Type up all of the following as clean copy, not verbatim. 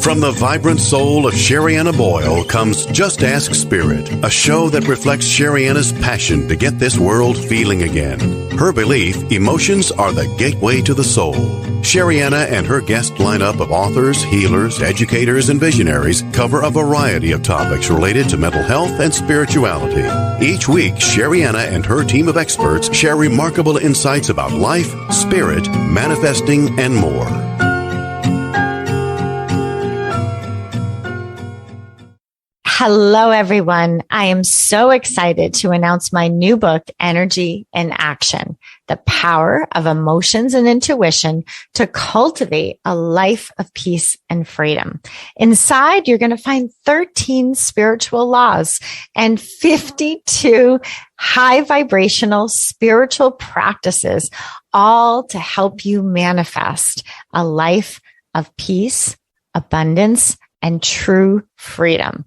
From the vibrant soul of Sherianna Boyle comes Just Ask Spirit, a show that reflects Sherianna's passion to get this world feeling again. Her belief, emotions are the gateway to the soul. Sherianna and her guest lineup of authors, healers, educators, and visionaries cover a variety of topics related to mental health and spirituality. Each week, Sherianna and her team of experts share remarkable insights about life, spirit, manifesting, and more. Hello, everyone. I am so excited to announce my new book, Energy in Action, the power of emotions and intuition to cultivate a life of peace and freedom. Inside, you're going to find 13 spiritual laws and 52 high vibrational spiritual practices, all to help you manifest a life of peace, abundance, and true freedom.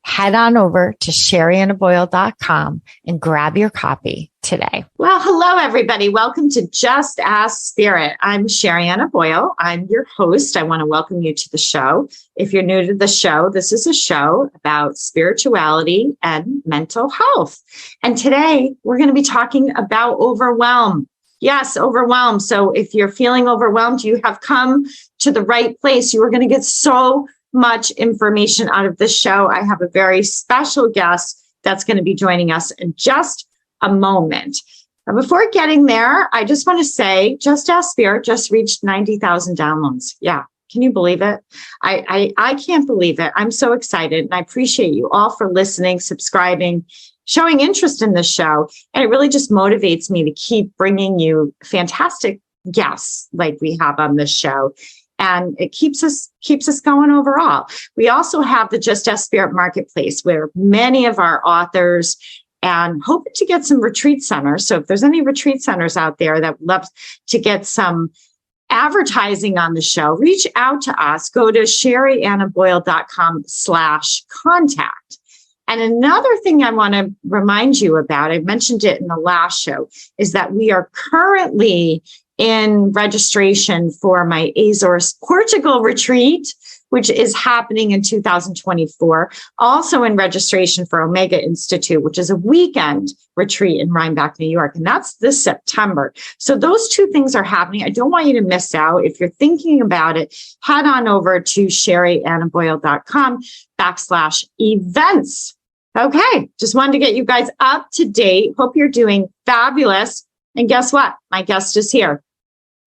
Head on over to SheriannaBoyle.com and grab your copy today. Well, hello, everybody. Welcome to Just Ask Spirit. I'm Sherianna Boyle. I'm your host. I want to welcome you to the show. If you're new to the show, this is a show about spirituality and mental health. And today we're going to be talking about overwhelm. Yes, overwhelm. So if you're feeling overwhelmed, you have come to the right place. You are going to get so much information out of this show. I have a very special guest that's going to be joining us in just a moment. But before getting there, I just want to say, Just Ask Spirit just reached 90,000 downloads. Yeah. Can you believe it? I can't believe it. I'm so excited. And I appreciate you all for listening, subscribing, showing interest in this show. And it really just motivates me to keep bringing you fantastic guests like we have on this show. And it keeps us going overall. We also have the Just Ask Spirit Marketplace, where many of our authors and hoping to get some retreat centers. So if there's any retreat centers out there that would love to get some advertising on the show, reach out to us. Go to SheriannaBoyle.com/contact. And another thing I want to remind you about, I mentioned it in the last show, is that we are currently in registration for my Azores, Portugal retreat, which is happening in 2024. Also in registration for Omega Institute, which is a weekend retreat in Rhinebeck, New York. And that's this September. So those two things are happening. I don't want you to miss out. If you're thinking about it, head on over to SheriannaBoyle.com/events. Okay. Just wanted to get you guys up to date. Hope you're doing fabulous. And guess what? My guest is here.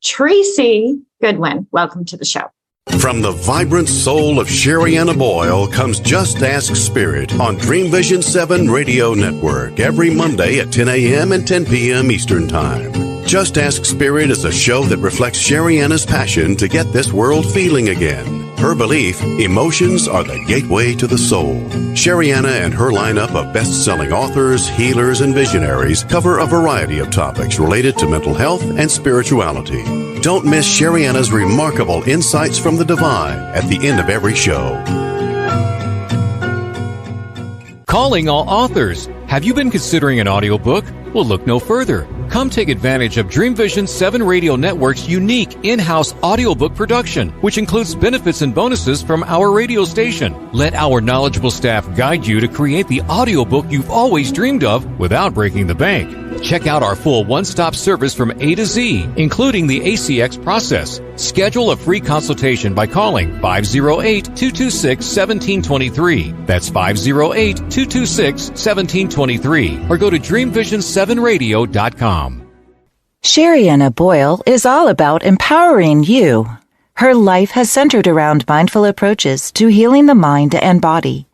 Tracey Goodwin. Welcome to the show. From the vibrant soul of Sherianna Boyle comes Just Ask Spirit on Dream Vision 7 Radio Network every Monday at 10 a.m. and 10 p.m. Eastern Time. Just Ask Spirit is a show that reflects Sherianna's passion to get this world feeling again. Her belief, emotions are the gateway to the soul. Sherianna and her lineup of best-selling authors, healers, and visionaries cover a variety of topics related to mental health and spirituality. Don't miss Sherianna's remarkable insights from the divine at the end of every show. Calling all authors. Have you been considering an audiobook? Well, look no further. Come take advantage of Dream Vision 7 Radio Network's unique in-house audiobook production, which includes benefits and bonuses from our radio station. Let our knowledgeable staff guide you to create the audiobook you've always dreamed of without breaking the bank. Check out our full one-stop service from A to Z, including the ACX process. Schedule a free consultation by calling 508-226-1723. That's 508-226-1723. Or go to dreamvision7radio.com. Sherianna Boyle is all about empowering you. Her life has centered around mindful approaches to healing the mind and body.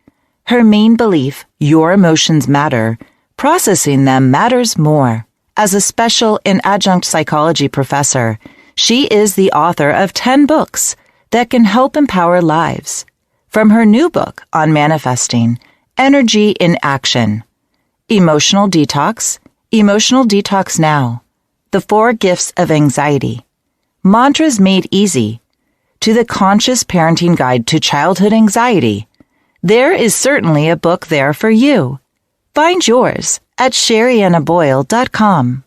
Her main belief, your emotions matter, processing them matters more. As a special and adjunct psychology professor, she is the author of 10 books that can help empower lives. From her new book on manifesting, Energy in Action, Emotional Detox Now, The 4 Gifts of Anxiety, Mantras Made Easy, to the Conscious Parenting Guide to Childhood Anxiety. There is certainly a book there for you. Find yours at SheriannaBoyle.com.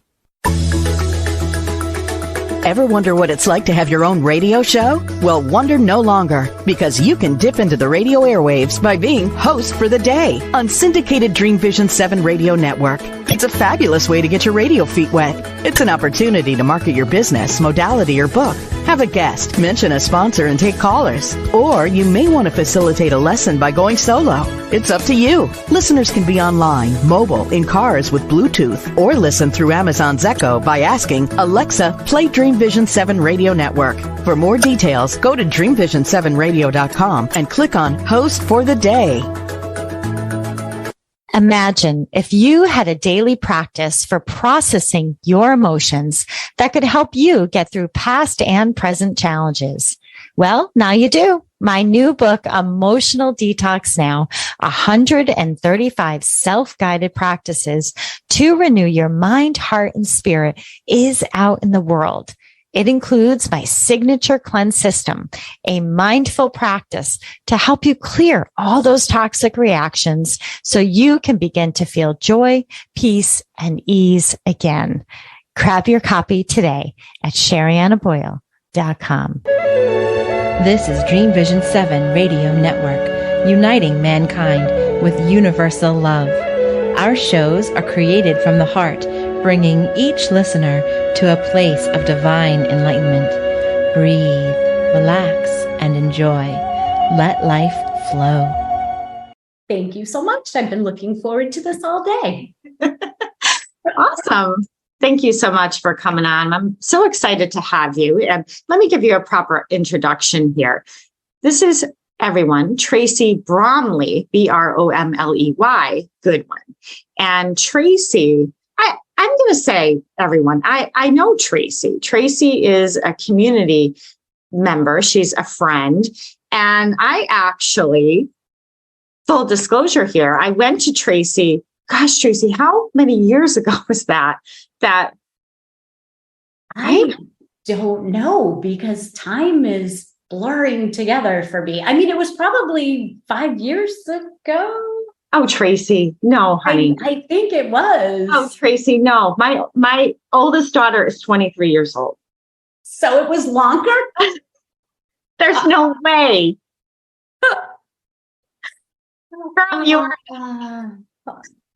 Ever wonder what it's like to have your own radio show? Well, wonder no longer, because you can dip into the radio airwaves by being host for the day on syndicated Dream Vision 7 radio network. It's a fabulous way to get your radio feet wet. It's an opportunity to market your business, modality, or book. Have a guest, mention a sponsor, and take callers. Or you may want to facilitate a lesson by going solo. It's up to you. Listeners can be online, mobile, in cars with Bluetooth, or listen through Amazon's Echo by asking, Alexa, play Dream Vision 7 Radio Network. For more details, go to dreamvision7radio.com and click on Host for the Day. Imagine if you had a daily practice for processing your emotions that could help you get through past and present challenges. Well, now you do. My new book, Emotional Detox Now, 135 self-guided practices to renew your mind, heart, and spirit, is out in the world. It includes my signature cleanse system, a mindful practice to help you clear all those toxic reactions so you can begin to feel joy, peace, and ease again. Grab your copy today at Sheriannaboyle.com. This is Dream Vision 7 Radio Network, uniting mankind with universal love. Our shows are created from the heart, bringing each listener to a place of divine enlightenment. Breathe, relax, and enjoy. Let life flow. Thank you so much. I've been looking forward to this all day. Awesome. Thank you so much for coming on. I'm so excited to have you. And let me give you a proper introduction here. This is everyone, Tracey Bromley, Bromley, Goodwin. And Tracey, I'm going to say, everyone, I know Tracey. Tracey is a community member. She's a friend. And I actually, full disclosure here, I went to Tracey. Gosh, Tracey, how many years ago was that? I don't know, because time is blurring together for me. I mean, it was probably 5 years ago. Oh, Tracey, no, honey. I think it was. Oh, Tracey, no. My oldest daughter is 23 years old. So it was longer? There's no way. Girl, you were...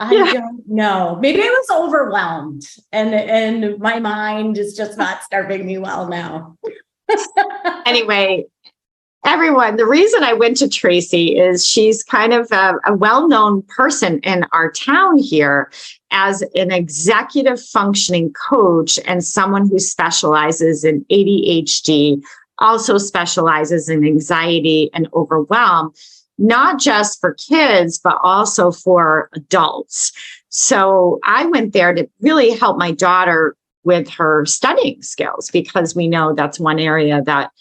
I don't know. Maybe I was overwhelmed and my mind is just not serving me well now. Anyway, everyone, the reason I went to Tracey is she's kind of a well-known person in our town here as an executive functioning coach and someone who specializes in ADHD, also specializes in anxiety and overwhelm, not just for kids, but also for adults. So I went there to really help my daughter with her studying skills, because we know that's one area that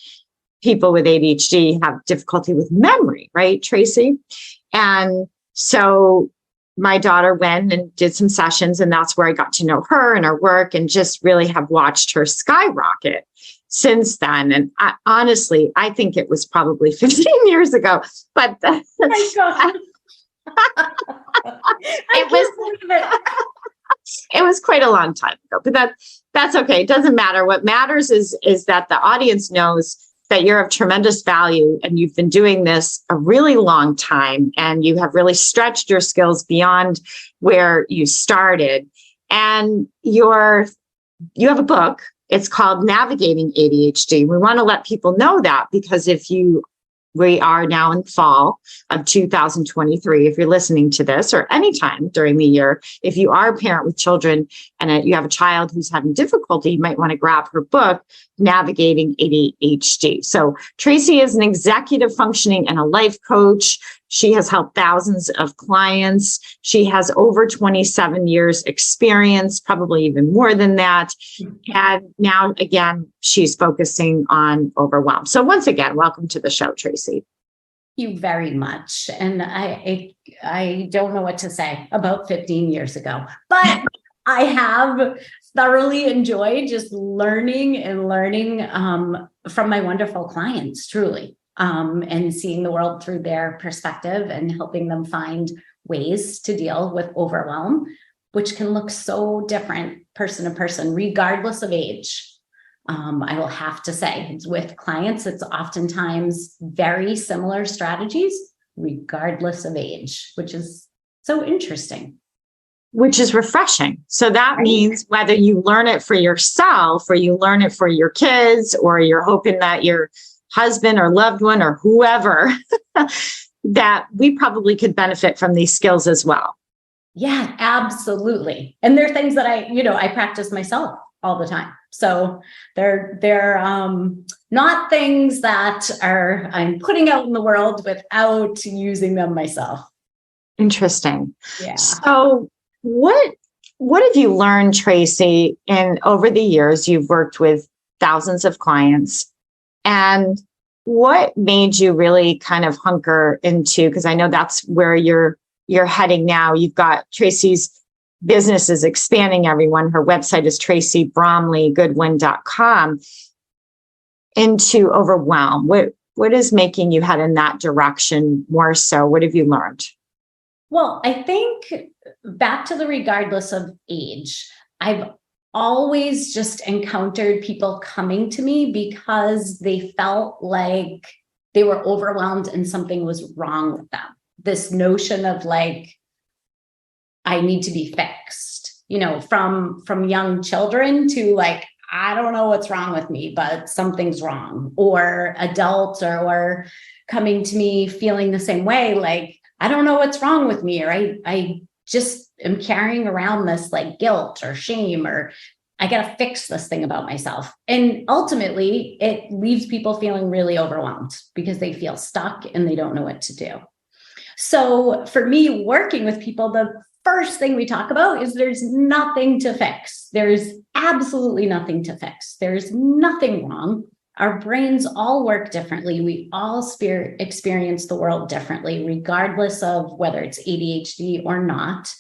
people with ADHD have difficulty with memory, right, Tracey? And so my daughter went and did some sessions, and that's where I got to know her and her work, and just really have watched her skyrocket since then. And honestly, I think it was probably 15 years ago, but it was quite a long time ago, but that's okay. It doesn't matter. What matters is that the audience knows that you're of tremendous value, and you've been doing this a really long time, and you have really stretched your skills beyond where you started. And you have a book. It's called Navigating ADHD. We want to let people know that, because we are now in fall of 2023. If you're listening to this, or anytime during the year, if you are a parent with children and you have a child who's having difficulty, you might want to grab her book, Navigating ADHD. So Tracey is an executive functioning and a life coach. She has helped thousands of clients. She has over 27 years experience, probably even more than that. And now, again, she's focusing on overwhelm. So once again, welcome to the show, Tracey. Thank you very much. And I don't know what to say about 15 years ago, but I have thoroughly enjoyed just learning from my wonderful clients, truly. And seeing the world through their perspective and helping them find ways to deal with overwhelm, which can look so different person to person, regardless of age. I will have to say, with clients, it's oftentimes very similar strategies, regardless of age, which is so interesting. Which is refreshing. So that means whether you learn it for yourself or you learn it for your kids, or you're hoping that your husband or loved one or whoever, that we probably could benefit from these skills as well. Yeah, absolutely. And they're things that I practice myself all the time. So they're not things that I'm putting out in the world without using them myself. Interesting. Yeah. So what have you learned, Tracey, over the years? You've worked with thousands of clients, and what made you really kind of hunker into, because I know that's where you're heading now. You've got Tracey's business is expanding, everyone. Her website is TraceyBromleyGoodwin.com, into Overwhelm. What is making you head in that direction more so? What have you learned? Well, I think back to the regardless of age, I've always just encountered people coming to me because they felt like they were overwhelmed and something was wrong with them. This notion of like, I need to be fixed, from young children to like, I don't know what's wrong with me, but something's wrong. Or adults or coming to me feeling the same way, like, I don't know what's wrong with me, or I just am carrying around this like guilt or shame, or I got to fix this thing about myself. And ultimately, it leaves people feeling really overwhelmed because they feel stuck and they don't know what to do. So for me, working with people, the first thing we talk about is there's nothing to fix. There's absolutely nothing to fix. There's nothing wrong. Our brains all work differently. We all experience the world differently, regardless of whether it's ADHD or not.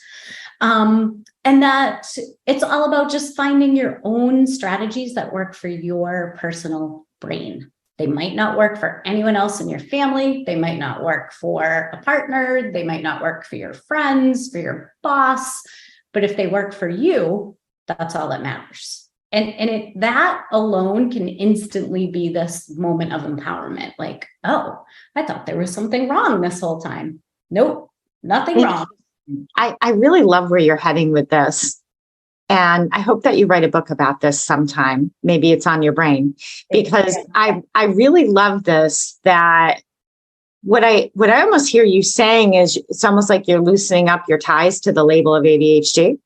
And that it's all about just finding your own strategies that work for your personal brain. They might not work for anyone else in your family. They might not work for a partner. They might not work for your friends, for your boss. But if they work for you, that's all that matters. And that alone can instantly be this moment of empowerment. Like, oh, I thought there was something wrong this whole time. Nope, nothing wrong. I really love where you're heading with this. And I hope that you write a book about this sometime. Maybe it's on your brain, because I really love this, that what I almost hear you saying is it's almost like you're loosening up your ties to the label of ADHD.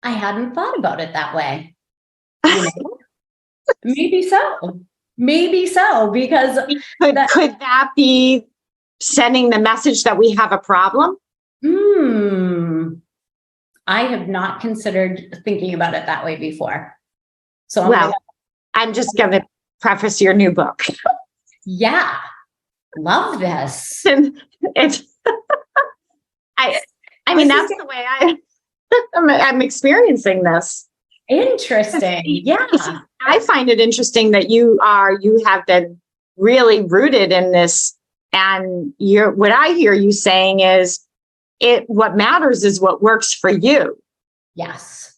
I hadn't thought about it that way. Maybe so. Because could that be sending the message that we have a problem? I have not considered thinking about it that way before. So I'm just going to preface your new book. Yeah. Love this. It's I mean, that's the way I'm experiencing this. Interesting. Yeah. I find it interesting that you have been really rooted in this, and what I hear you saying is what matters is what works for you. Yes.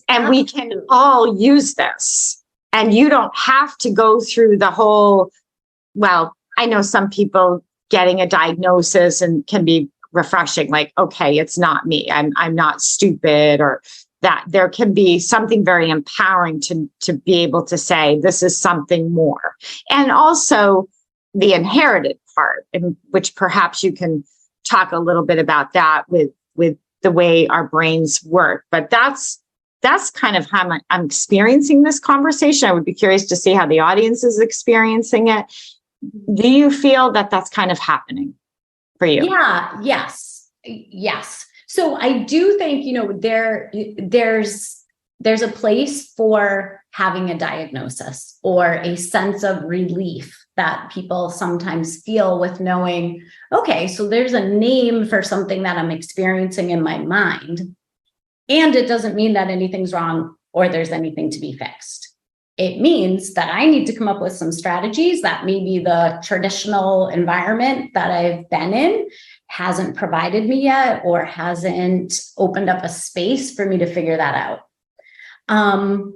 And we can all use this, and you don't have to go through the whole, I know some people getting a diagnosis and can be refreshing, like, okay, it's not me. I'm not stupid, or that there can be something very empowering to be able to say, this is something more. And also the inherited part, which perhaps you can talk a little bit about that with the way our brains work. But that's kind of how I'm experiencing this conversation. I would be curious to see how the audience is experiencing it. Do you feel that that's kind of happening for you? Yeah. Yes. So I do think, there's a place for having a diagnosis or a sense of relief that people sometimes feel with knowing, okay, so there's a name for something that I'm experiencing in my mind. And it doesn't mean that anything's wrong or there's anything to be fixed. It means that I need to come up with some strategies that maybe the traditional environment that I've been in hasn't provided me yet, or hasn't opened up a space for me to figure that out. And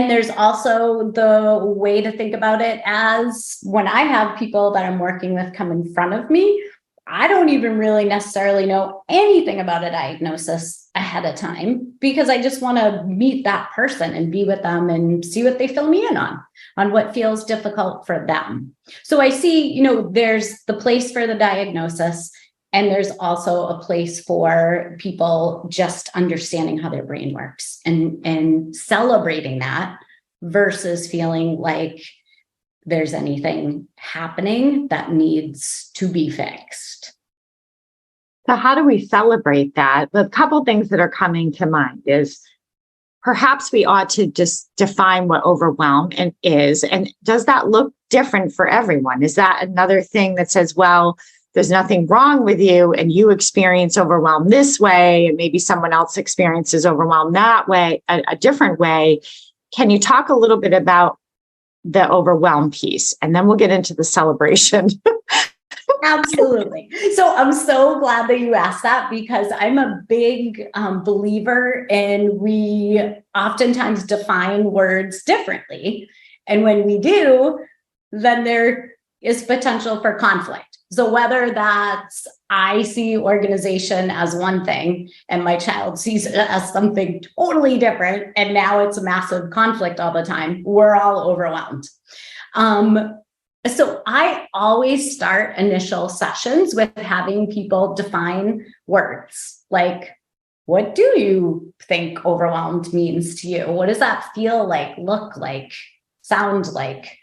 there's also the way to think about it as when I have people that I'm working with come in front of me, I don't even really necessarily know anything about a diagnosis ahead of time because I just want to meet that person and be with them and see what they fill me in on what feels difficult for them. So I see, there's the place for the diagnosis, and there's also a place for people just understanding how their brain works and celebrating that versus feeling like there's anything happening that needs to be fixed. So how do we celebrate that? A couple things that are coming to mind is perhaps we ought to just define what overwhelm is. And does that look different for everyone? Is that another thing that says, well, there's nothing wrong with you and you experience overwhelm this way, and maybe someone else experiences overwhelm that way, a different way? Can you talk a little bit about the overwhelm piece, and then we'll get into the celebration? Absolutely. So I'm so glad that you asked that, because I'm a big believer in we oftentimes define words differently. And when we do, then there is potential for conflict. So whether that's I see organization as one thing and my child sees it as something totally different, and now it's a massive conflict all the time, we're all overwhelmed. So I always start initial sessions with having people define words. Like, what do you think overwhelmed means to you? What does that feel like, look like, sound like?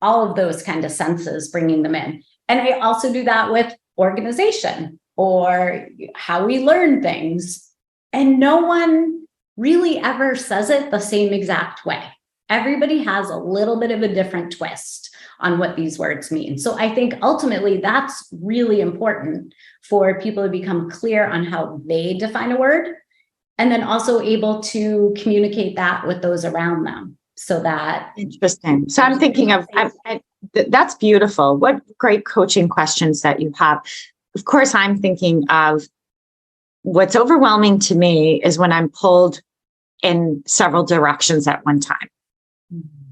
All of those kind of senses, bringing them in. And I also do that with organization or how we learn things. And no one really ever says it the same exact way. Everybody has a little bit of a different twist on what these words mean. So I think ultimately that's really important for people to become clear on how they define a word, and then also able to communicate that with those around them. So that interesting. So I'm thinking of, that's beautiful. What great coaching questions that you have. Of course, I'm thinking of what's overwhelming to me is when I'm pulled in several directions at one time. Mm-hmm.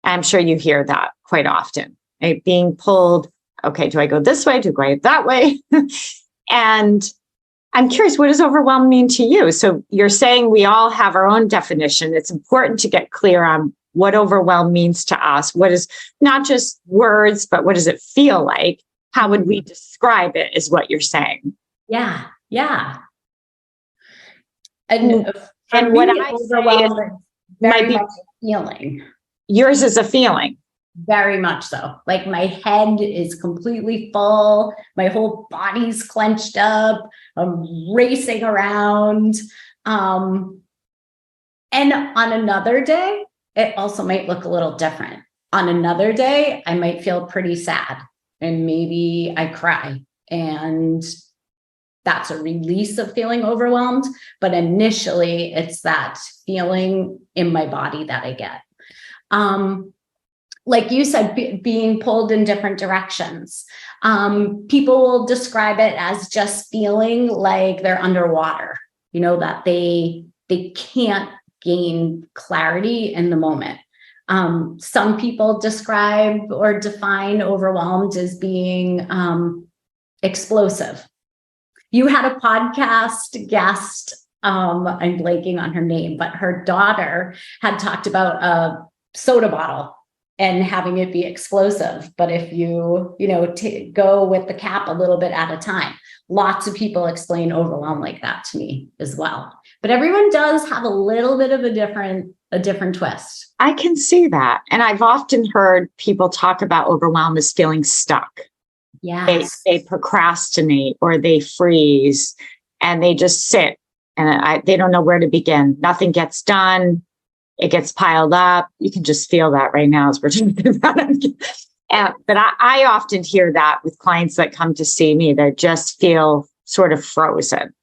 I'm sure you hear that quite often, right? Being pulled. Okay, do I go this way? Do I go that way? And I'm curious, what does overwhelm mean to you? So you're saying we all have our own definition. It's important to get clear on what overwhelm means to us. What is not just words, but what does it feel like? How would we describe it is what you're saying. Yeah. And what I say is very much a feeling. Yours is a feeling. Very much so. Like my head is completely full. My whole body's clenched up. I'm racing around. And on another day, it also might look a little different. On another day, I might feel pretty sad and maybe I cry. And that's a release of feeling overwhelmed. But initially, it's that feeling in my body that I get. Like you said, being pulled in different directions. People will describe it as just feeling like they're underwater, that they can't gain clarity in the moment. Some people describe or define overwhelmed as being explosive. You had a podcast guest, I'm blanking on her name, but her daughter had talked about a soda bottle and having it be explosive. But if you, go with the cap a little bit at a time, lots of people explain overwhelm like that to me as well. But everyone does have a little bit of a different twist. I can see that. And I've often heard people talk about overwhelm as feeling stuck. Yes. They procrastinate or they freeze and they just sit and they don't know where to begin. Nothing gets done. It gets piled up. You can just feel that right now as we're talking about it. But I often hear that with clients that come to see me that just feel sort of frozen.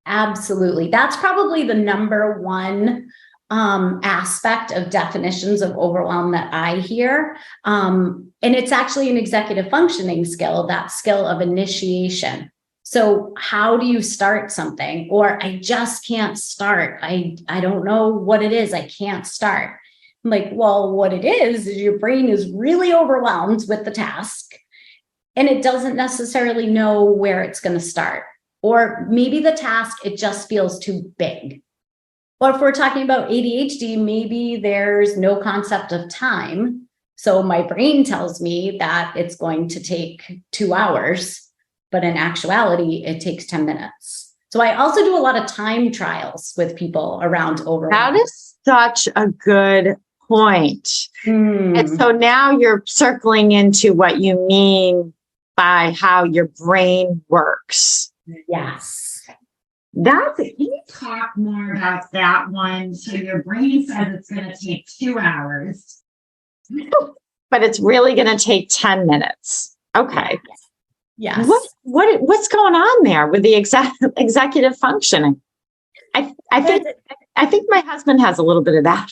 Absolutely. That's probably the number one aspect of definitions of overwhelm that I hear. And it's actually an executive functioning skill, that skill of initiation. So how do you start something? Or I just can't start. I don't know what it is. I can't start. I'm like, well, what it is your brain is really overwhelmed with the task and it doesn't necessarily know where it's going to start. Or maybe the task, it just feels too big. Or if we're talking about ADHD, maybe there's no concept of time. So my brain tells me that it's going to take 2 hours, but in actuality, it takes 10 minutes. So I also do a lot of time trials with people around overwhelm. That is such a good point. And so now you're circling into what you mean by how your brain works. Yes. Can you talk more about that one? So your brain says it's going to take 2 hours, but it's really going to take 10 minutes. Okay. Yes. What's going on there with the executive functioning? I think my husband has a little bit of that.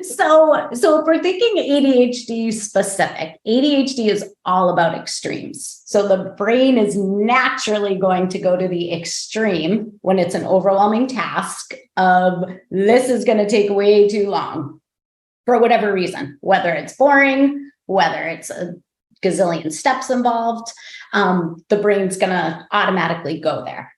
So if we're thinking ADHD specific, ADHD is all about extremes. So the brain is naturally going to go to the extreme when it's an overwhelming task of this is going to take way too long for whatever reason, whether it's boring, whether it's a gazillion steps involved, the brain's going to automatically go there.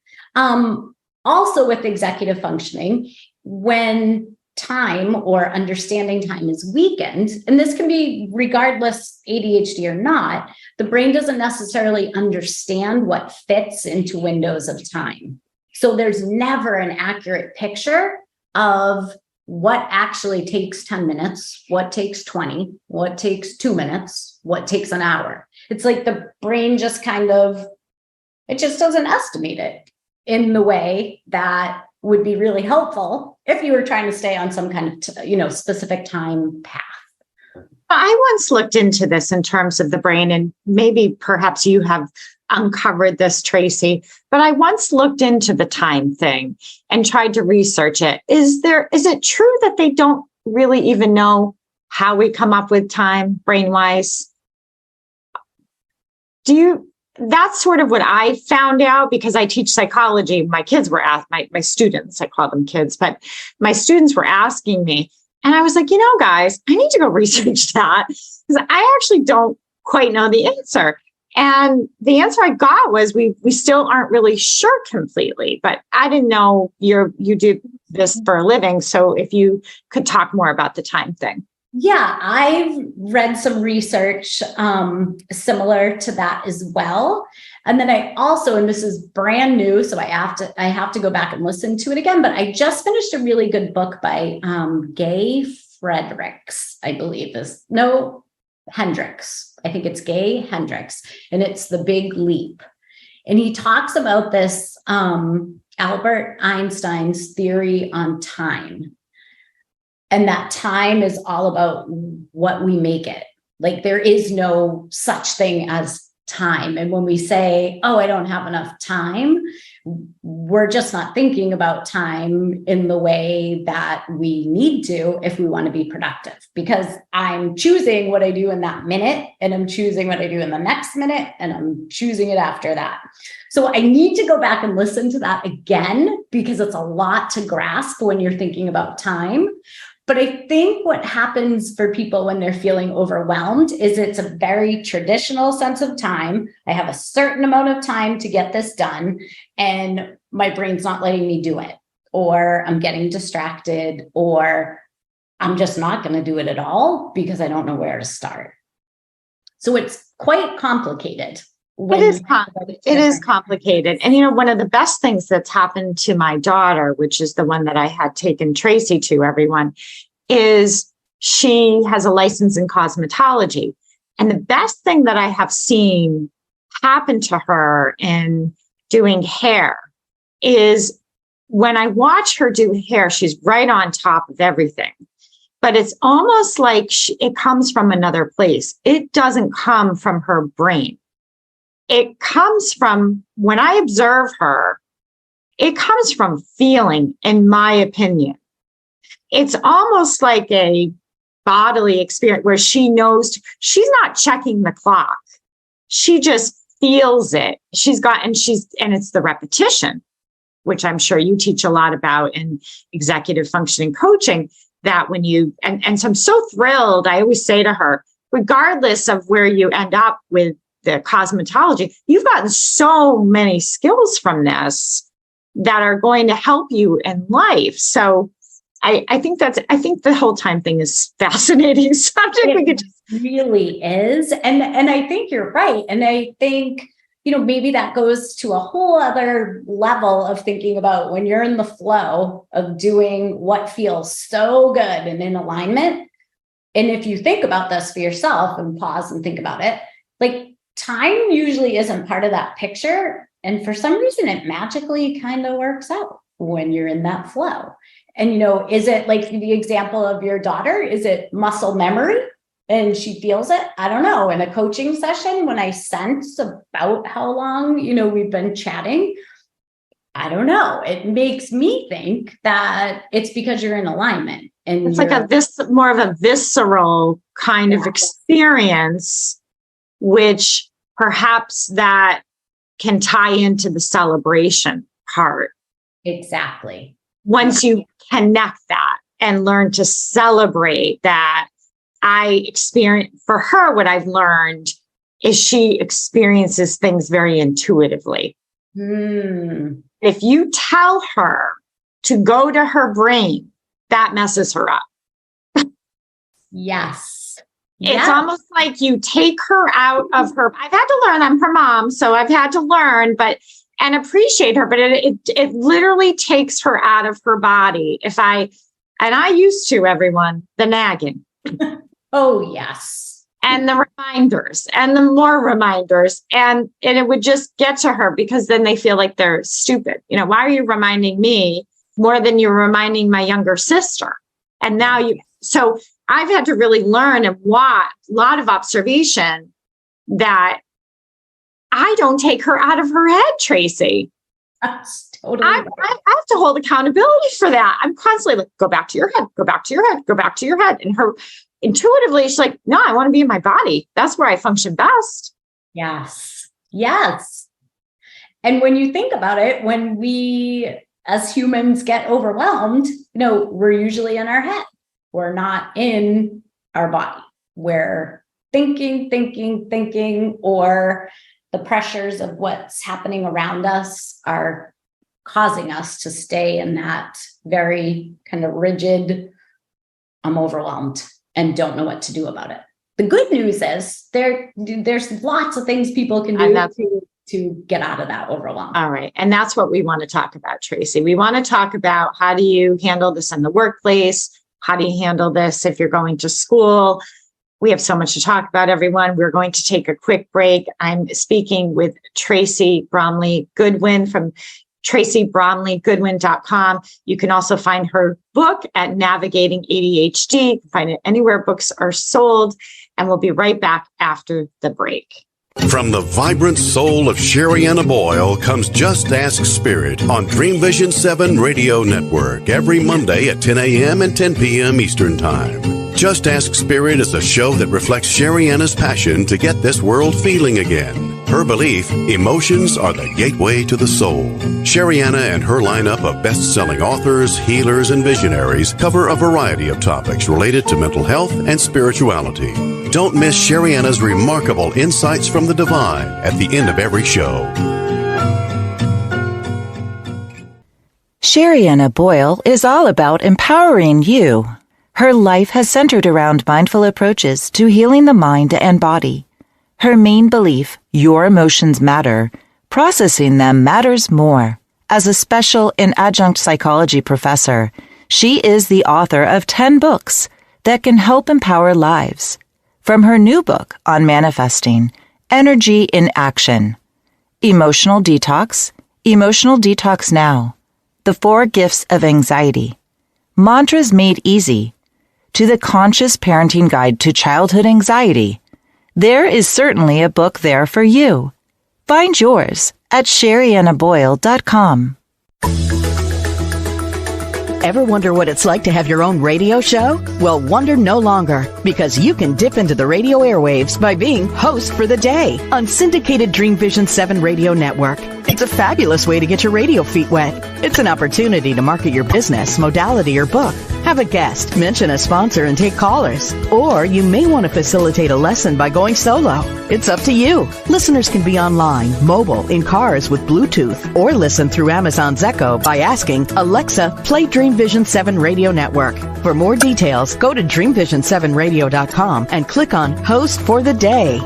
Also with executive functioning, when time or understanding time is weakened, and this can be regardless ADHD or not, the brain doesn't necessarily understand what fits into windows of time. So there's never an accurate picture of what actually takes 10 minutes, what takes 20, what takes 2 minutes, what takes an hour. It's like the brain just it just doesn't estimate it in the way that would be really helpful if you were trying to stay on some kind of, specific time path. I once looked into this in terms of the brain, and maybe perhaps you have uncovered this, Tracey, but I once looked into the time thing and tried to research it. Is it true that they don't really even know how we come up with time brain-wise? That's sort of what I found out because I teach psychology. My kids were my students, I call them kids, but my students were asking me, and I was like, guys, I need to go research that because I actually don't quite know the answer. And the answer I got was we still aren't really sure completely, but I didn't know you do this for a living. So if you could talk more about the time thing. Yeah, I've read some research similar to that as well. And then I also, and this is brand new, so I have to go back and listen to it again, but I just finished a really good book by Gay Fredericks, I believe Hendricks. I think it's Gay Hendricks, and it's The Big Leap. And he talks about this Albert Einstein's theory on time. And that time is all about what we make it. Like there is no such thing as time. And when we say, oh, I don't have enough time, we're just not thinking about time in the way that we need to if we want to be productive, because I'm choosing what I do in that minute, and I'm choosing what I do in the next minute, and I'm choosing it after that. So I need to go back and listen to that again, because it's a lot to grasp when you're thinking about time. But I think what happens for people when they're feeling overwhelmed is it's a very traditional sense of time. I have a certain amount of time to get this done, and my brain's not letting me do it, or I'm getting distracted, or I'm just not going to do it at all because I don't know where to start. So it's quite complicated. It is complicated. And, one of the best things that's happened to my daughter, which is the one that I had taken Tracey to, everyone, is she has a license in cosmetology. And the best thing that I have seen happen to her in doing hair is when I watch her do hair, she's right on top of everything. But it's almost like it comes from another place. It doesn't come from her brain. It comes from, when I observe her, it comes from feeling, in my opinion. It's almost like a bodily experience where she knows she's not checking the clock. She just feels it. And it's the repetition, which I'm sure you teach a lot about in executive functioning coaching, that when you, and so I'm so thrilled. I always say to her, regardless of where you end up with the cosmetology, you've gotten so many skills from this that are going to help you in life. So I think the whole time thing is fascinating subject. It really is. And I think you're right. And I think, maybe that goes to a whole other level of thinking about when you're in the flow of doing what feels so good and in alignment. And if you think about this for yourself and pause and think about it, like time usually isn't part of that picture. And for some reason, it magically kind of works out when you're in that flow. And, is it like the example of your daughter? Is it muscle memory and she feels it? I don't know. In a coaching session, when I sense about how long, we've been chatting, I don't know. It makes me think that it's because you're in alignment. And it's like more of a visceral kind of experience, which perhaps that can tie into the celebration part. Exactly. Once you connect that and learn to celebrate that, for her, what I've learned is she experiences things very intuitively. If you tell her to go to her brain, that messes her up. Yes. It's almost like you take her out of her. I've had to learn, I'm her mom, so I've had to learn, and appreciate her, but it literally takes her out of her body. I used to, everyone, the nagging. Oh, yes. And the reminders and the more reminders. And it would just get to her because then they feel like they're stupid. Why are you reminding me more than you're reminding my younger sister? And now so I've had to really learn and watch a lot of observation that I don't take her out of her head, Tracey. That's totally I have to hold accountability for that. I'm constantly like, go back to your head, go back to your head, go back to your head. And her intuitively, she's like, no, I want to be in my body. That's where I function best. Yes. Yes. And when you think about it, when we as humans get overwhelmed, we're usually in our head. We're not in our body. We're thinking, or the pressures of what's happening around us are causing us to stay in that very kind of rigid, I'm overwhelmed and don't know what to do about it. The good news is there's lots of things people can do to get out of that overwhelm. All right. And that's what we want to talk about, Tracey. We want to talk about how do you handle this in the workplace? How do you handle this if you're going to school? We have so much to talk about, everyone. We're going to take a quick break. I'm speaking with Tracey Bromley Goodwin from TraceyBromleyGoodwin.com. You can also find her book at Navigating ADHD. You can find it anywhere books are sold. And we'll be right back after the break. From the vibrant soul of Sherianna Boyle comes Just Ask Spirit on Dream Vision 7 Radio Network every Monday at 10 a.m. and 10 p.m. Eastern Time. Just Ask Spirit is a show that reflects Sherianna's passion to get this world feeling again. Her belief, emotions are the gateway to the soul. Sherianna and her lineup of best-selling authors, healers, and visionaries cover a variety of topics related to mental health and spirituality. Don't miss Sherianna's remarkable insights from the divine at the end of every show. Sherianna Boyle is all about empowering you. Her life has centered around mindful approaches to healing the mind and body. Her main belief, your emotions matter, processing them matters more. As a special and adjunct psychology professor, she is the author of 10 books that can help empower lives. From her new book on manifesting, Energy in Action, Emotional Detox Now, The 4 Gifts of Anxiety, Mantras Made Easy, to the Conscious Parenting Guide to Childhood Anxiety, there is certainly a book there for you. Find yours at SheriannaBoyle.com. Ever wonder what it's like to have your own radio show? Well, wonder no longer, because you can dip into the radio airwaves by being host for the day on syndicated Dream Vision 7 radio network. It's a fabulous way to get your radio feet wet. It's an opportunity to market your business, modality, or book. Have a guest, mention a sponsor, and take callers. Or you may want to facilitate a lesson by going solo. It's up to you. Listeners can be online, mobile, in cars with Bluetooth, or listen through Amazon's Echo by asking, Alexa, play Dream Vision 7 Radio Network. For more details, go to dreamvision7radio.com and click on Host for the Day.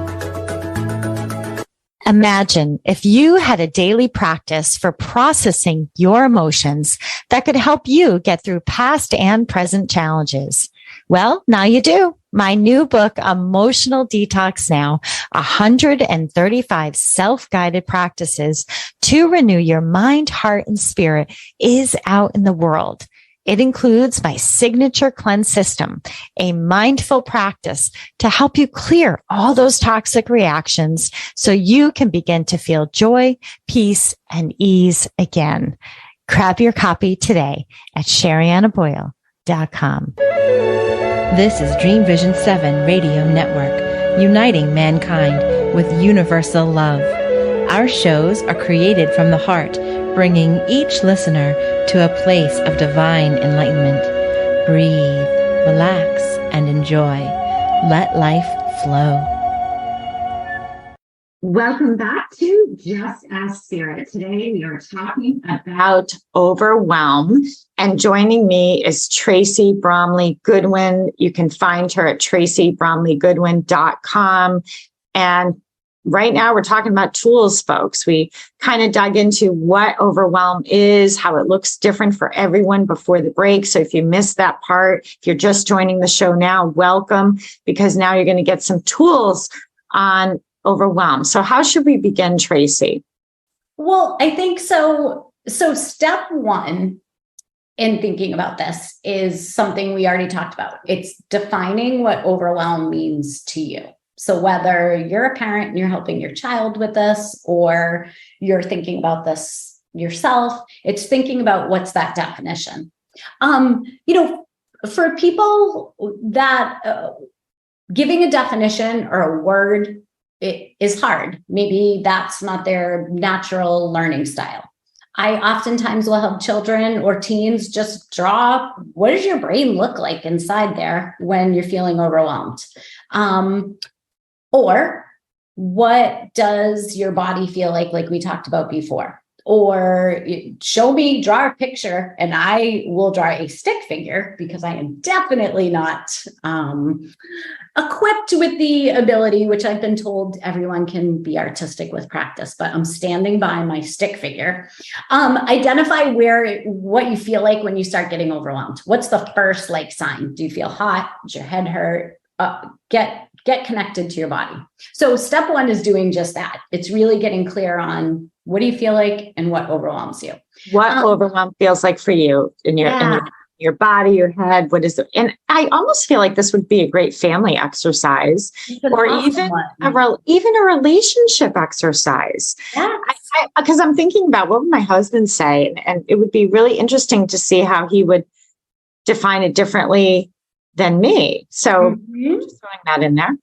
Imagine if you had a daily practice for processing your emotions that could help you get through past and present challenges. Well, now you do. My new book, Emotional Detox Now, 135 self-guided practices to renew your mind, heart, and spirit, is out in the world. It includes my signature cleanse system, a mindful practice to help you clear all those toxic reactions so you can begin to feel joy, peace, and ease again. Grab your copy today at Sheriannaboyle.com. This is Dream Vision 7 Radio Network, uniting mankind with universal love. Our shows are created from the heart, bringing each listener to a place of divine enlightenment. Breathe, relax, and enjoy. Let life flow. Welcome back to Just Ask Spirit. Today we are talking about overwhelm, and joining me is Tracey Bromley Goodwin. You can find her at TraceyBromleyGoodwin.com. And right now we're talking about tools, folks. We kind of dug into what overwhelm is, how it looks different for everyone before the break. So if you missed that part, if you're just joining the show now, welcome, because now you're going to get some tools on overwhelm. So how should we begin, Tracey? Well, I think so. So step one in thinking about this is something we already talked about. It's defining what overwhelm means to you. So whether you're a parent and you're helping your child with this, or you're thinking about this yourself, it's thinking about what's that definition. For people that giving a definition or a word, it is hard. Maybe that's not their natural learning style. I oftentimes will have children or teens just draw, what does your brain look like inside there when you're feeling overwhelmed? Or what does your body feel like we talked about before? Or show me, draw a picture, and I will draw a stick figure, because I am definitely not equipped with the ability, which I've been told everyone can be artistic with practice, but I'm standing by my stick figure. Identify what you feel like when you start getting overwhelmed. What's the first sign? Do you feel hot? Does your head hurt? Get connected to your body. So step one is doing just that. It's really getting clear on what do you feel like and what overwhelms you. What overwhelm feels like for you in your body, your head. What is it? And I almost feel like this would be a great family exercise, or even a relationship exercise. Yeah. Because I'm thinking about what would my husband say, and it would be really interesting to see how he would define it differently than me. So just throwing that in there.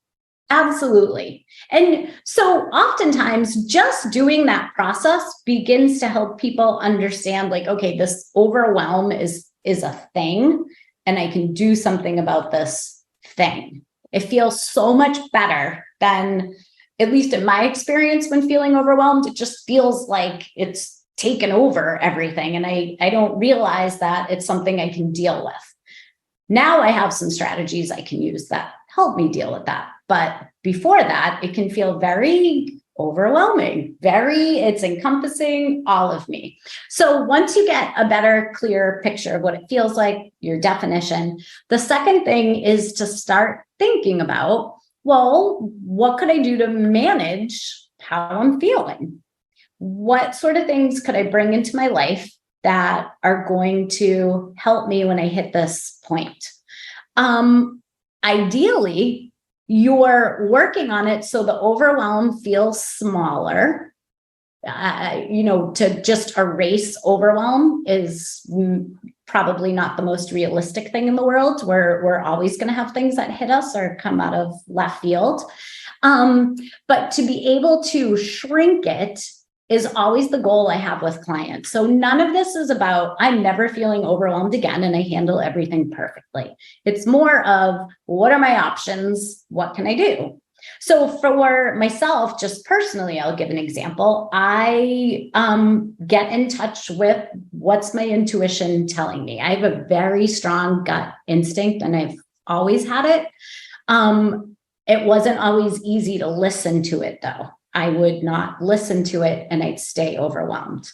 Absolutely. And so oftentimes just doing that process begins to help people understand, okay, this overwhelm is a thing, and I can do something about this thing. It feels so much better than, at least in my experience, when feeling overwhelmed, it just feels like it's taken over everything. And I don't realize that it's something I can deal with. Now I have some strategies I can use that help me deal with that. But before that, it can feel very overwhelming, it's encompassing all of me. So once you get a better, clear picture of what it feels like, your definition, the second thing is to start thinking about, well, what could I do to manage how I'm feeling? What sort of things could I bring into my life that are going to help me when I hit this point? Ideally, you're working on it so the overwhelm feels smaller. To just erase overwhelm is probably not the most realistic thing in the world. We're always going to have things that hit us or come out of left field. But to be able to shrink it is always the goal I have with clients. So none of this is about, I'm never feeling overwhelmed again and I handle everything perfectly. It's more of, what are my options? What can I do? So for myself, just personally, I'll give an example. I get in touch with what's my intuition telling me. I have a very strong gut instinct and I've always had it. It wasn't always easy to listen to it though. I would not listen to it and I'd stay overwhelmed.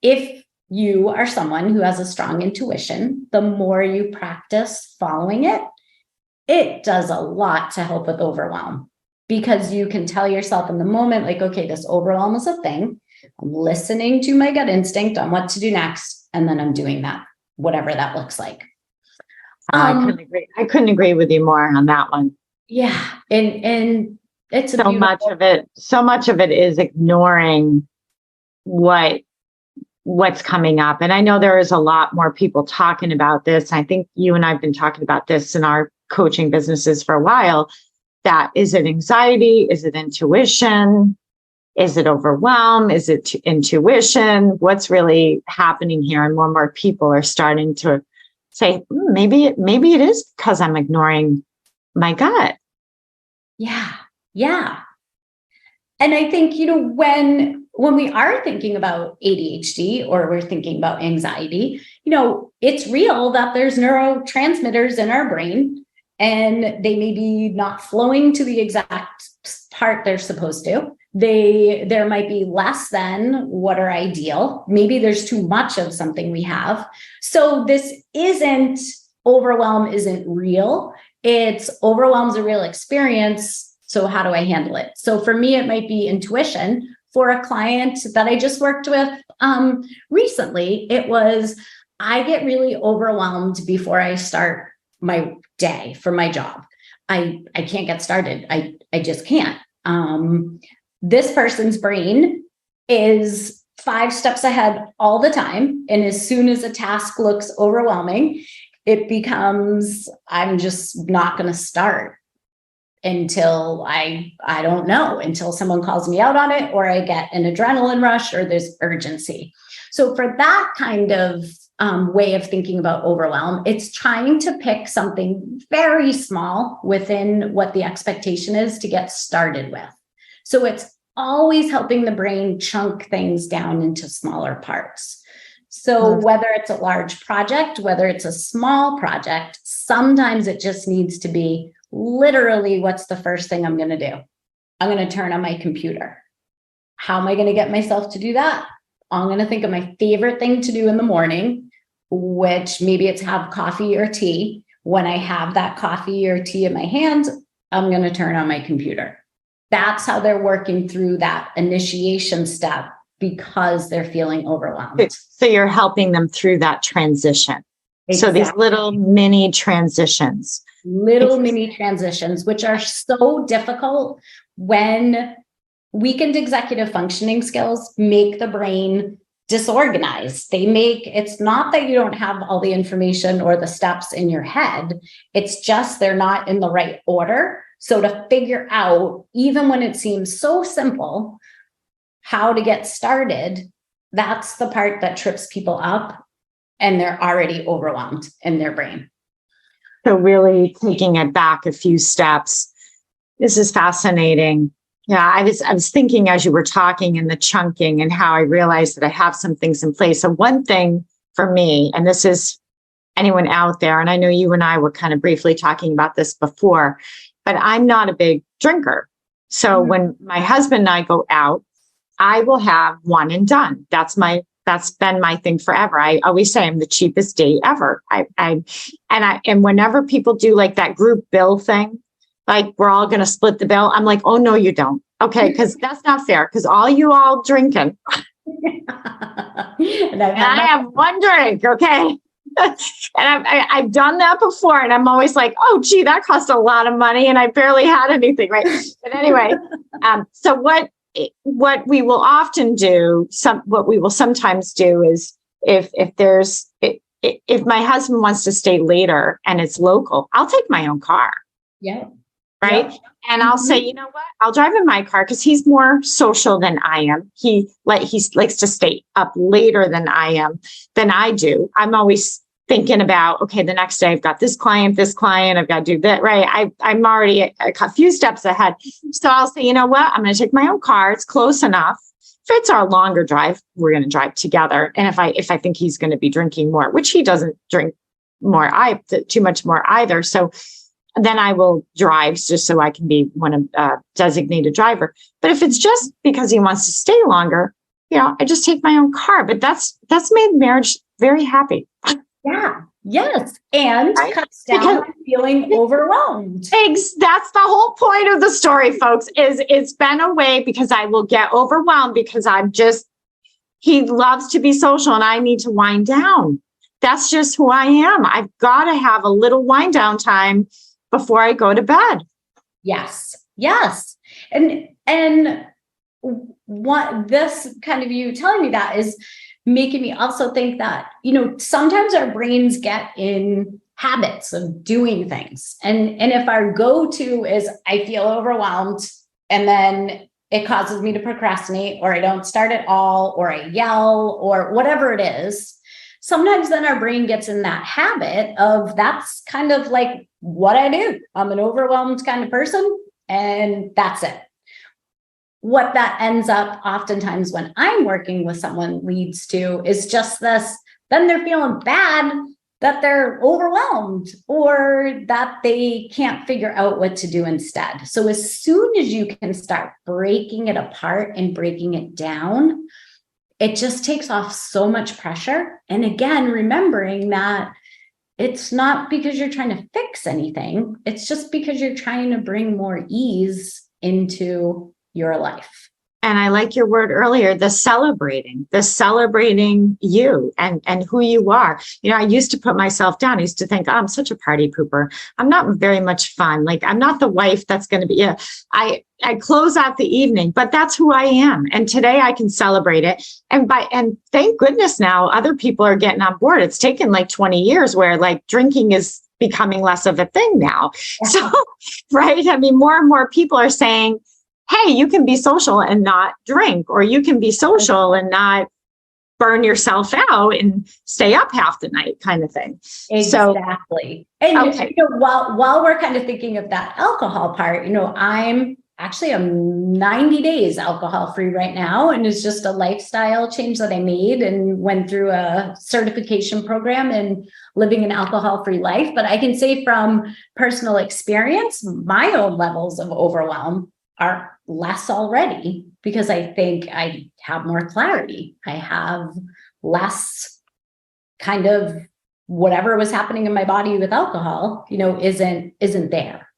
If you are someone who has a strong intuition, the more you practice following it, it does a lot to help with overwhelm, because you can tell yourself in the moment, like, okay, this overwhelm is a thing. I'm listening to my gut instinct on what to do next. And then I'm doing that, whatever that looks like. I couldn't agree with you more on that one. Yeah. And it's so much of it is ignoring what's coming up. And I know there is a lot more people talking about this. I think you and I've been talking about this in our coaching businesses for a while. That is it anxiety? Is it intuition? Is it overwhelm? Is it intuition? What's really happening here? And more and more people are starting to say, maybe it is because I'm ignoring my gut. Yeah. And I think, when we are thinking about ADHD or we're thinking about anxiety, it's real that there's neurotransmitters in our brain and they may be not flowing to the exact part they're supposed to. There might be less than what are ideal. Maybe there's too much of something we have. So this overwhelm isn't real. It's overwhelm's a real experience. So how do I handle it? So for me, it might be intuition. For a client that I just worked with recently, it was, I get really overwhelmed before I start my day for my job. I can't get started. I just can't. This person's brain is 5 steps ahead all the time. And as soon as a task looks overwhelming, it becomes, I'm just not going to start until I don't know, until someone calls me out on it, or I get an adrenaline rush, or there's urgency. So for that kind of way of thinking about overwhelm, it's trying to pick something very small within what the expectation is to get started with. So it's always helping the brain chunk things down into smaller parts. So whether it's a large project, whether it's a small project, sometimes it just needs to be literally, what's the first thing I'm going to do? I'm going to turn on my computer. How am I going to get myself to do that? I'm going to think of my favorite thing to do in the morning, which maybe it's have coffee or tea. When I have that coffee or tea in my hands, I'm going to turn on my computer. That's how they're working through that initiation step, because they're feeling overwhelmed. So you're helping them through that transition. Exactly. So these little mini transitions. Mini transitions, which are so difficult when weakened executive functioning skills make the brain disorganized. It's not that you don't have all the information or the steps in your head. It's just they're not in the right order. So to figure out, even when it seems so simple, how to get started, that's the part that trips people up, and they're already overwhelmed in their brain. So really taking it back a few steps. This is fascinating. Yeah, I was thinking as you were talking and the chunking and how I realized that I have some things in place. So one thing for me, and this is anyone out there, and I know you and I were kind of briefly talking about this before, but I'm not a big drinker. So when my husband and I go out, I will have one and done. That's been my thing forever. I always say I'm the cheapest date ever. And whenever people do like that group bill thing, like we're all going to split the bill, I'm like, oh no, you don't. Okay, because that's not fair. Because all drinking, and I have one drink. Okay, and I've done that before, and I'm always like, oh gee, that cost a lot of money, and I barely had anything, right? But anyway, so what we will often do, what we will sometimes do is if there's if my husband wants to stay later and it's local, I'll take my own car. Yeah. Right. Yeah. And I'll say, you know what, I'll drive in my car because he's more social than I am. He likes to stay up later than I do. I'm always thinking about, okay, the next day I've got this client, I've got to do that. Right. I'm already a few steps ahead. So I'll say, you know what, I'm going to take my own car. It's close enough. If it's our longer drive, we're going to drive together. And if I think he's going to be drinking more, which he doesn't drink too much more either. So then I will drive just so I can be one of designated driver. But if it's just because he wants to stay longer, I just take my own car. But that's made marriage very happy. Yeah. Yes. And right? Cuts down on feeling overwhelmed. That's the whole point of the story, folks, is it's been a way because I will get overwhelmed because he loves to be social and I need to wind down. That's just who I am. I've got to have a little wind down time before I go to bed. Yes. Yes. And what this kind of you telling me that is making me also think that, sometimes our brains get in habits of doing things. And if our go-to is I feel overwhelmed and then it causes me to procrastinate or I don't start at all, or I yell or whatever it is, sometimes then our brain gets in that habit of that's kind of like what I do. I'm an overwhelmed kind of person and that's it. What that ends up oftentimes when I'm working with someone leads to is just this, then they're feeling bad that they're overwhelmed or that they can't figure out what to do instead. So as soon as you can start breaking it apart and breaking it down, it just takes off so much pressure. And again, remembering that it's not because you're trying to fix anything. It's just because you're trying to bring more ease into your life. And I like your word earlier, the celebrating you and who you are. I used to put myself down. I used to think, I'm such a party pooper. I'm not very much fun. Like I'm not the wife that's going to be, I close out the evening, but that's who I am. And today I can celebrate it. And thank goodness now other people are getting on board. It's taken like 20 years where like drinking is becoming less of a thing now. Yeah. So, right. I mean, more and more people are saying, hey, you can be social and not drink, or you can be social and burn yourself out and stay up half the night kind of thing. Exactly. So, and okay. While we're kind of thinking of that alcohol part, I'm 90 days alcohol free right now. And it's just a lifestyle change that I made and went through a certification program in living an alcohol free life. But I can say from personal experience, my own levels of overwhelm are less already because I think I have more clarity. I have less kind of whatever was happening in my body with alcohol, isn't there.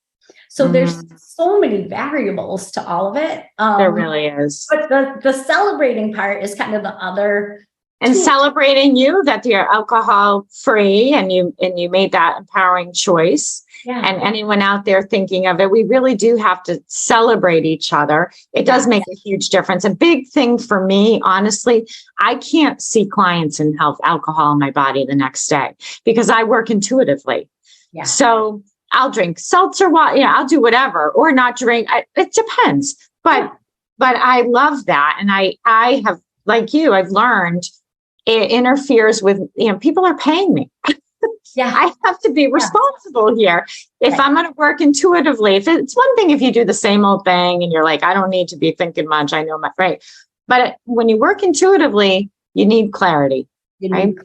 So there's so many variables to all of it. There really is. But the celebrating part is kind of the other. And celebrating you that you're alcohol free and you made that empowering choice. Yeah. And anyone out there thinking of it, we really do have to celebrate each other. It does make a huge difference. A big thing for me, honestly, I can't see clients and have alcohol in my body the next day because I work intuitively. Yeah. So I'll drink seltzer water. I'll do whatever or not drink. It depends. But I love that. And I have, like you, I've learned it interferes with, people are paying me. Yeah, I have to be responsible here. If I'm going to work intuitively, if it's one thing if you do the same old thing and you're like, I don't need to be thinking much. I know my right. But when you work intuitively, you need clarity. You need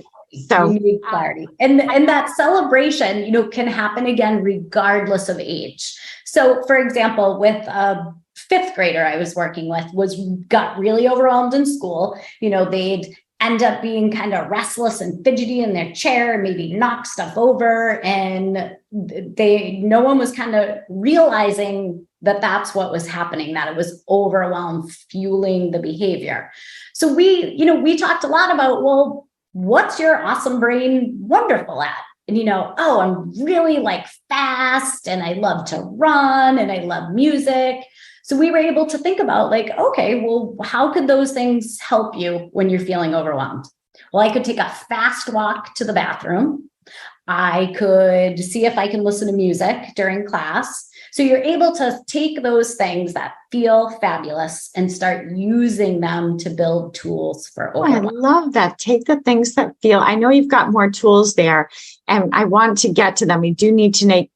clarity. And that celebration, can happen again regardless of age. So, for example, with a fifth grader I was working with got really overwhelmed in school. They'd end up being kind of restless and fidgety in their chair, maybe knock stuff over. And no one was kind of realizing that that's what was happening, that it was overwhelm fueling the behavior. So we talked a lot about, well, what's your awesome brain wonderful at? And, I'm really like fast and I love to run and I love music. So we were able to think about like, okay, well, how could those things help you when you're feeling overwhelmed? Well, I could take a fast walk to the bathroom. I could see if I can listen to music during class. So you're able to take those things that feel fabulous and start using them to build tools for overwhelm. I love that. Take the things that feel, I know you've got more tools there, and I want to get to them. We do need to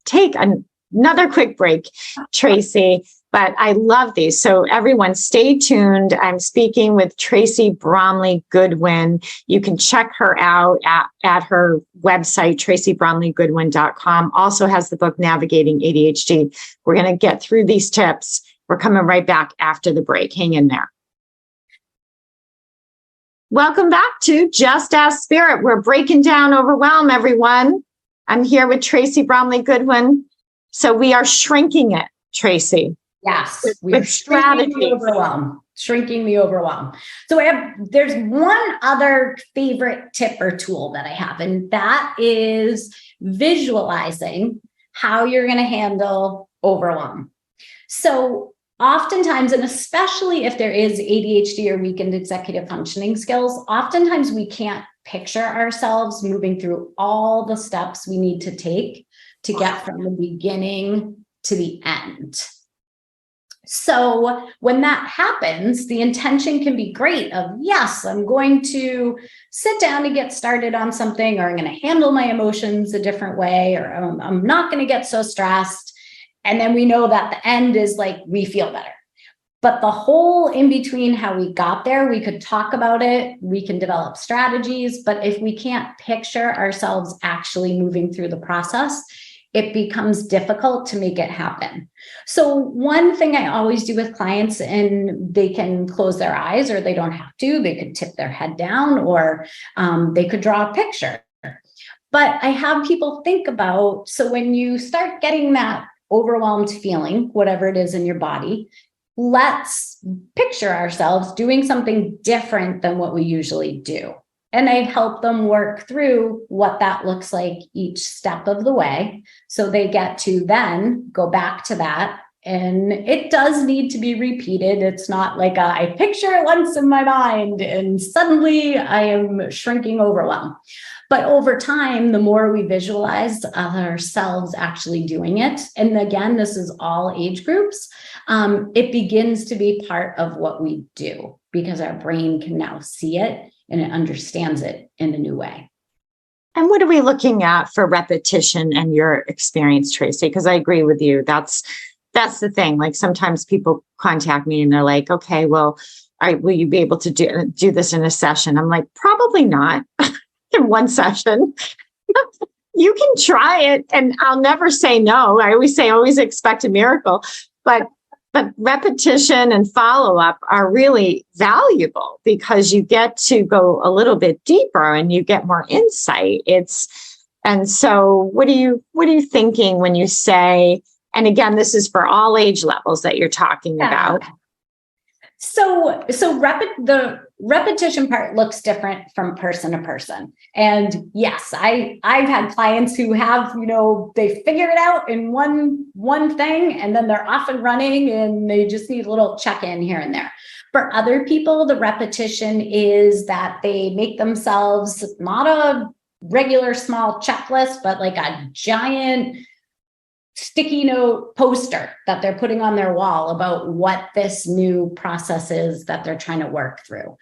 take another quick break, Tracey, but I love these. So everyone stay tuned. I'm speaking with Tracey Bromley Goodwin. You can check her out at her website, TraceyBromleyGoodwin.com. Also has the book, Navigating ADHD. We're going to get through these tips. We're coming right back after the break. Hang in there. Welcome back to Just Ask Spirit. We're breaking down Overwhelm, everyone. I'm here with Tracey Bromley Goodwin. So we are shrinking it, Tracey. Yes, with strategy. Shrinking the overwhelm. So there's one other favorite tip or tool that I have, and that is visualizing how you're going to handle overwhelm. So oftentimes, and especially if there is ADHD or weakened executive functioning skills, oftentimes we can't picture ourselves moving through all the steps we need to take to get from the beginning to the end. So when that happens, the intention can be great of, yes, I'm going to sit down and get started on something, or I'm going to handle my emotions a different way, or I'm not going to get so stressed. And then we know that the end is like, we feel better. But the whole in between, how we got there, we could talk about it, we can develop strategies, but if we can't picture ourselves actually moving through the process, it becomes difficult to make it happen. So one thing I always do with clients, and they can close their eyes, or they don't have to, they could tip their head down, or they could draw a picture. But I have people think about, so when you start getting that overwhelmed feeling, whatever it is in your body, let's picture ourselves doing something different than what we usually do. And I help them work through what that looks like each step of the way. So they get to then go back to that. And it does need to be repeated. It's not like I picture it once in my mind and suddenly I am shrinking overwhelm. But over time, the more we visualize ourselves actually doing it, and again, this is all age groups, it begins to be part of what we do because our brain can now see it and it understands it in a new way. And what are we looking at for repetition and your experience, Tracey? Because I agree with you. That's the thing. Like sometimes people contact me and they're like, okay, well, will you be able to do this in a session? I'm like, probably not in one session. You can try it and I'll never say no. I always say, always expect a miracle. But repetition and follow-up are really valuable because you get to go a little bit deeper and you get more insight. And so what are you thinking when you say, and again, this is for all age levels that you're talking about. So the repetition part looks different from person to person. And yes, I've had clients who have, they figure it out in one thing, and then they're off and running and they just need a little check-in here and there. For other people, the repetition is that they make themselves not a regular small checklist, but like a giant sticky note poster that they're putting on their wall about what this new process is that they're trying to work through.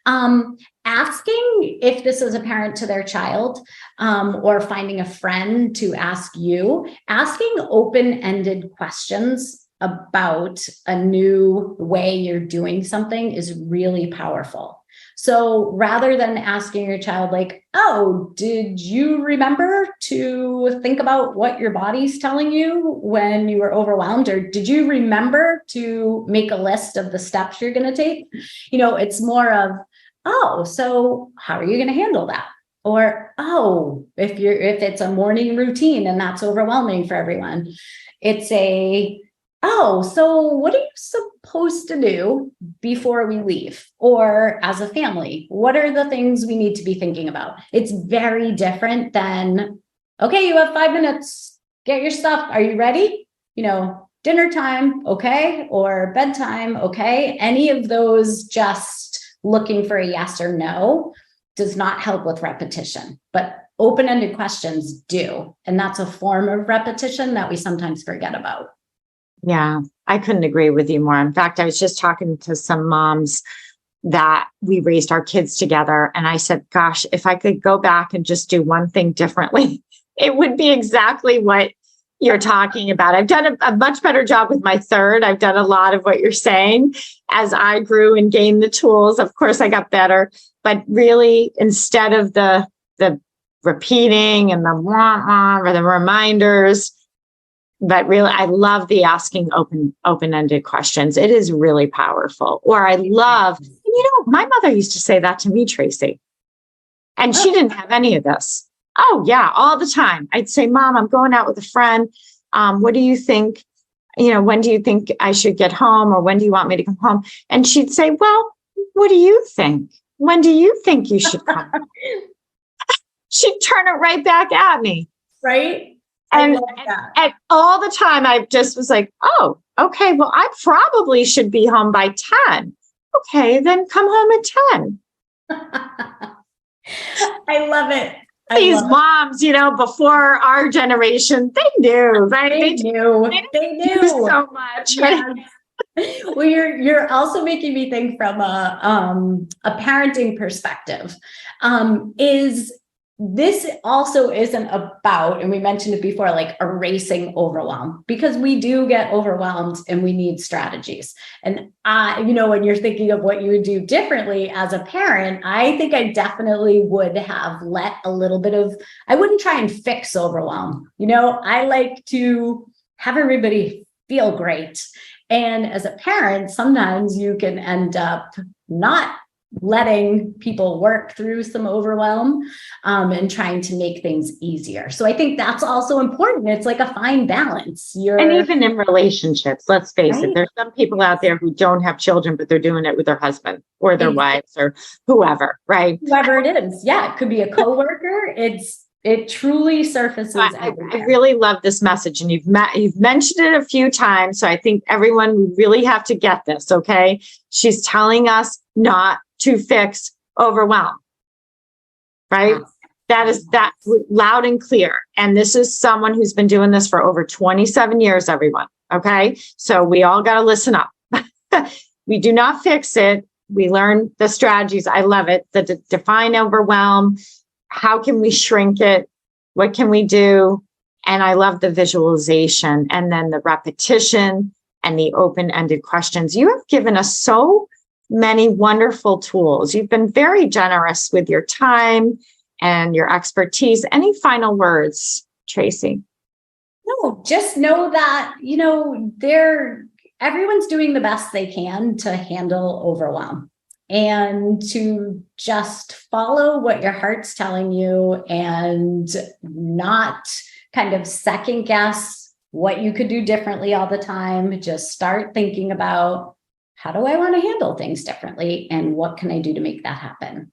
Asking if this is apparent to their child, or finding a friend to ask you, asking open-ended questions about a new way you're doing something is really powerful. So rather than asking your child like, oh, did you remember to think about what your body's telling you when you were overwhelmed? Or did you remember to make a list of the steps you're going to take? It's more of, oh, so how are you going to handle that? Or, oh, if it's a morning routine and that's overwhelming for everyone, it's oh, so what are you supposed to do before we leave? Or as a family, what are the things we need to be thinking about? It's very different than, okay, you have 5 minutes, get your stuff. Are you ready? Dinner time, okay? Or bedtime, okay? Any of those just looking for a yes or no does not help with repetition, but open-ended questions do. And that's a form of repetition that we sometimes forget about. Yeah, I couldn't agree with you more. In fact, I was just talking to some moms that we raised our kids together. And I said, gosh, if I could go back and just do one thing differently, it would be exactly what you're talking about. I've done a much better job with my third. I've done a lot of what you're saying. As I grew and gained the tools, of course, I got better. But really, instead of the repeating and the wah-wah or the reminders, but really, I love the asking open-ended questions. It is really powerful. Or I love, my mother used to say that to me, Tracey, and she didn't have any of this. Oh yeah, all the time. I'd say, Mom, I'm going out with a friend. What do you think? When do you think I should get home? Or when do you want me to come home? And she'd say, well, what do you think? When do you think you should come? She'd turn it right back at me. Right. And all the time, I just was like, oh, okay, well, I probably should be home by 10. Okay, then come home at 10. I love it. These moms, before our generation, they knew, right? They knew. They knew so much. Right? Yes. Well, you're also making me think from a parenting perspective. This also isn't about, and we mentioned it before, like erasing overwhelm, because we do get overwhelmed and we need strategies. And when you're thinking of what you would do differently as a parent, I think I definitely would have let a little bit of, I wouldn't try and fix overwhelm. I like to have everybody feel great. And as a parent, sometimes you can end up not letting people work through some overwhelm and trying to make things easier. So I think that's also important. It's like a fine balance. And even in relationships, let's face it, there's some people out there who don't have children, but they're doing it with their husband or their wives or whoever, right? Whoever it is. Yeah, it could be a coworker. It truly surfaces. I really love this message, and you've mentioned it a few times. So I think everyone, we really have to get this. Okay, she's telling us not to fix overwhelm, right? That loud and clear. And this is someone who's been doing this for over 27 years, everyone. Okay. So we all got to listen up. We do not fix it. We learn the strategies. I love it. The define overwhelm. How can we shrink it? What can we do? And I love the visualization and then the repetition and the open-ended questions. You have given us so many wonderful tools. You've been very generous with your time and your expertise. Any final words, Tracey? No, just know that, everyone's doing the best they can to handle overwhelm, and to just follow what your heart's telling you and not kind of second guess what you could do differently all the time. Just start thinking about, how do I want to handle things differently? And what can I do to make that happen?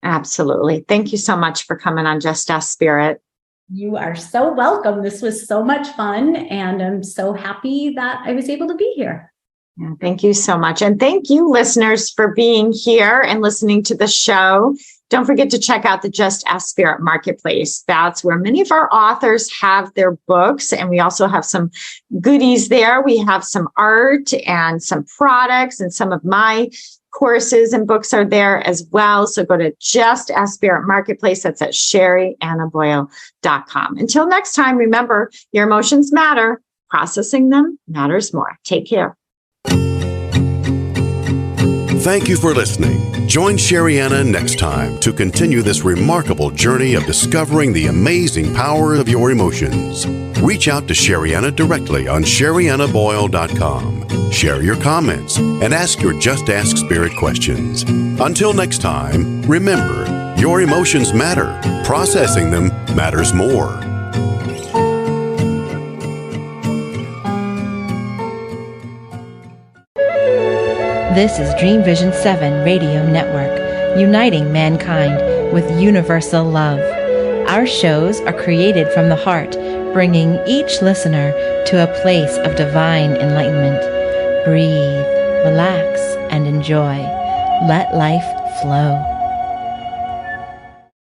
Absolutely. Thank you so much for coming on Just Ask Spirit. You are so welcome. This was so much fun. And I'm so happy that I was able to be here. Yeah, thank you so much. And thank you, listeners, for being here and listening to the show. Don't forget to check out the Just Ask Spirit Marketplace. That's where many of our authors have their books. And we also have some goodies there. We have some art and some products, and some of my courses and books are there as well. So go to Just Ask Spirit Marketplace. That's at Sheriannaboyle.com. Until next time, remember, your emotions matter. Processing them matters more. Take care. Thank you for listening. Join Sherianna next time to continue this remarkable journey of discovering the amazing power of your emotions. Reach out to Sherianna directly on Sheriannaboyle.com. Share your comments and ask your Just Ask Spirit questions. Until next time, remember, your emotions matter. Processing them matters more. This is Dream Vision 7 Radio Network, uniting mankind with universal love. Our shows are created from the heart, bringing each listener to a place of divine enlightenment. Breathe, relax, and enjoy. Let life flow.